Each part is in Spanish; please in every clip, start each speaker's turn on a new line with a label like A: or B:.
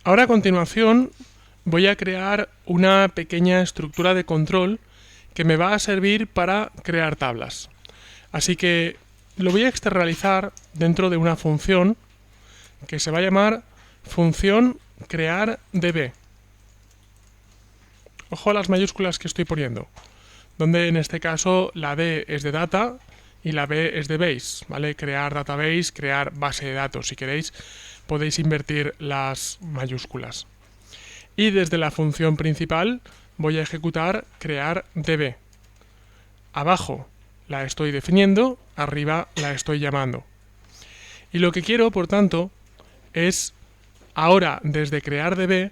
A: Ahora a continuación voy a crear una pequeña estructura de control que me va a servir para crear tablas. Así que lo voy a externalizar dentro de una función que se va a llamar función crearDB. Ojo a las mayúsculas que estoy poniendo, donde en este caso la D es de data y la B es de base, ¿vale? Crear database, crear base de datos. Si queréis, podéis invertir las mayúsculas. Y desde la función principal voy a ejecutar crearDB. Abajo la estoy definiendo, arriba la estoy llamando. Y lo que quiero, por tanto, es ahora desde crearDB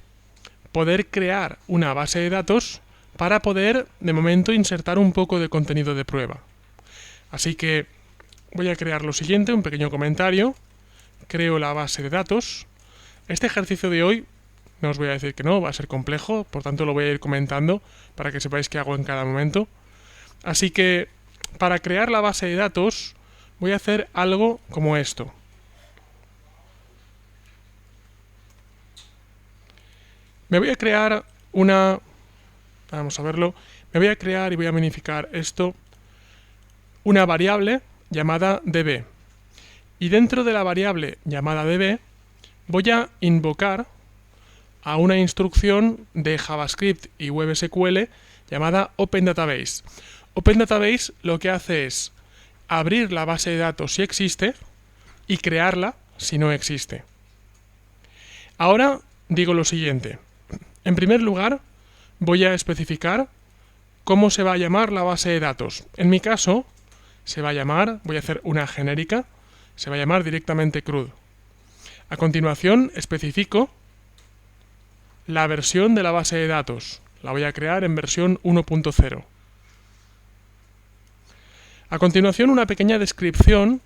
A: poder crear una base de datos para poder, de momento, insertar un poco de contenido de prueba. Así que voy a crear lo siguiente, un pequeño comentario. Creo la base de datos. Este ejercicio de hoy, no os voy a decir que no, va a ser complejo, por tanto lo voy a ir comentando para que sepáis qué hago en cada momento. Así que, para crear la base de datos, voy a hacer algo como esto. Me voy a crear una... Vamos a verlo. Me voy a crear y voy a minificar esto. Una variable llamada db. Y dentro de la variable llamada db voy a invocar a una instrucción de JavaScript y WebSQL llamada OpenDatabase. OpenDatabase lo que hace es abrir la base de datos si existe y crearla si no existe. Ahora digo lo siguiente. En primer lugar, voy a especificar cómo se va a llamar la base de datos. En mi caso, se va a llamar, voy a hacer una genérica, se va a llamar directamente CRUD. A continuación, especifico la versión de la base de datos. La voy a crear en versión 1.0. A continuación, una pequeña descripción,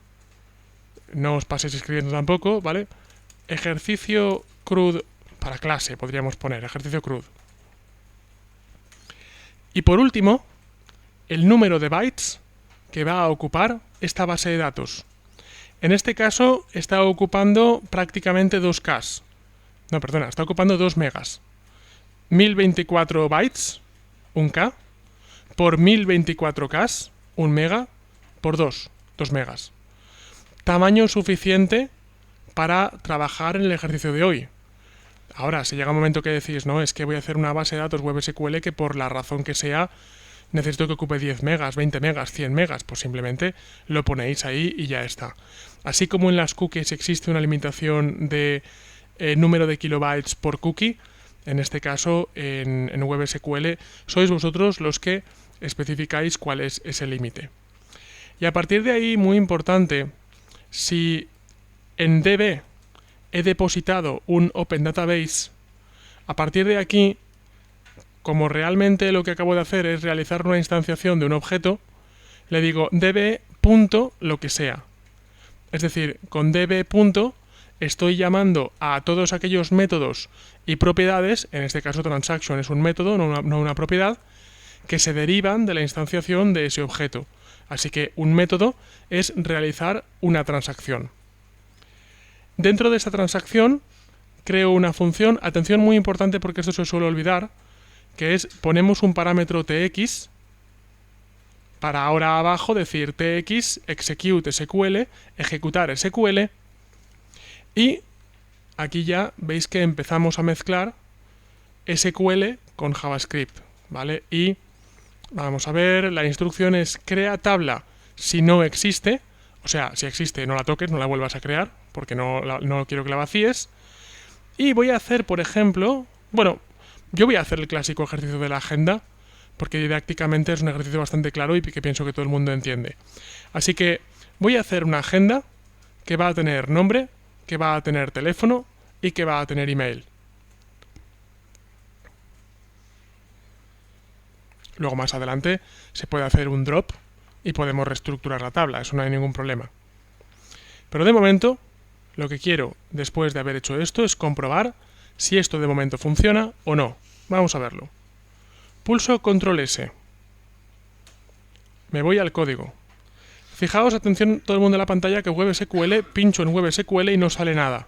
A: no os paséis escribiendo tampoco, ¿vale? Ejercicio CRUD para clase, podríamos poner, ejercicio CRUD. Y por último, el número de bytes que va a ocupar esta base de datos. En este caso está ocupando prácticamente 2K. No, perdona, está ocupando 2 megas. 1024 bytes, 1K, por 1024K, 1 mega, por 2 megas. Tamaño suficiente para trabajar en el ejercicio de hoy. Ahora, si llega un momento que decís, no, es que voy a hacer una base de datos web SQL que por la razón que sea necesito que ocupe 10 megas, 20 megas, 100 megas, pues simplemente lo ponéis ahí y ya está. Así como en las cookies existe una limitación de número de kilobytes por cookie, en este caso en web SQL sois vosotros los que especificáis cuál es ese límite. Y a partir de ahí, muy importante, si en DB he depositado un Open Database, a partir de aquí, como realmente lo que acabo de hacer es realizar una instanciación de un objeto, le digo db. Lo que sea. Es decir, con db. Estoy llamando a todos aquellos métodos y propiedades, en este caso transaction es un método, no una propiedad, que se derivan de la instanciación de ese objeto. Así que un método es realizar una transacción. Dentro de esta transacción creo una función, atención muy importante porque esto se suele olvidar, que es ponemos un parámetro tx para ahora abajo decir tx execute SQL, ejecutar SQL, y aquí ya veis que empezamos a mezclar SQL con JavaScript, ¿vale? Y vamos a ver, la instrucción es crea tabla si no existe, o sea, si existe no la toques, no la vuelvas a crear, porque no quiero que la vacíes. Y voy a hacer, por ejemplo, bueno, yo voy a hacer el clásico ejercicio de la agenda, porque didácticamente es un ejercicio bastante claro y que pienso que todo el mundo entiende. Así que voy a hacer una agenda que va a tener nombre, que va a tener teléfono y que va a tener email. Luego más adelante se puede hacer un drop y podemos reestructurar la tabla, eso no hay ningún problema. Pero de momento, lo que quiero después de haber hecho esto es comprobar si esto de momento funciona o no. Vamos a verlo. Pulso Control S. Me voy al código. Fijaos, atención todo el mundo en la pantalla, que WebSQL, pincho en WebSQL y no sale nada.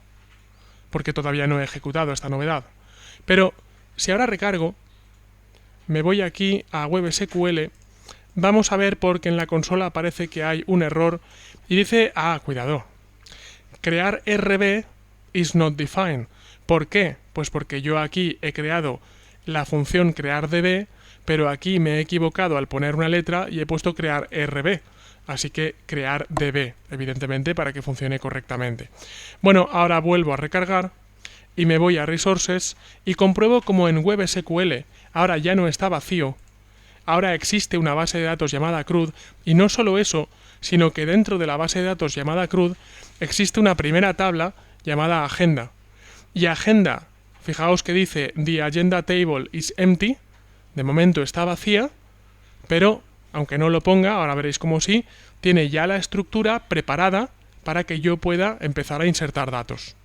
A: porque todavía no he ejecutado esta novedad. Pero si ahora recargo, me voy aquí a Web SQL, vamos a ver porque en la consola parece que hay un error y dice, cuidado, crear RB is not defined. ¿Por qué? Pues porque yo aquí he creado la función crearDB, pero aquí me he equivocado al poner una letra y he puesto crear RB. Así que crear DB, evidentemente, para que funcione correctamente. Bueno, ahora vuelvo a recargar y me voy a Resources y compruebo como en Web SQL ahora ya no está vacío. Ahora existe una base de datos llamada CRUD y no solo eso, sino que dentro de la base de datos llamada CRUD existe una primera tabla llamada Agenda. Y Agenda, fijaos que dice The Agenda Table is empty, de momento está vacía, pero aunque no lo ponga, ahora veréis como sí, tiene ya la estructura preparada para que yo pueda empezar a insertar datos.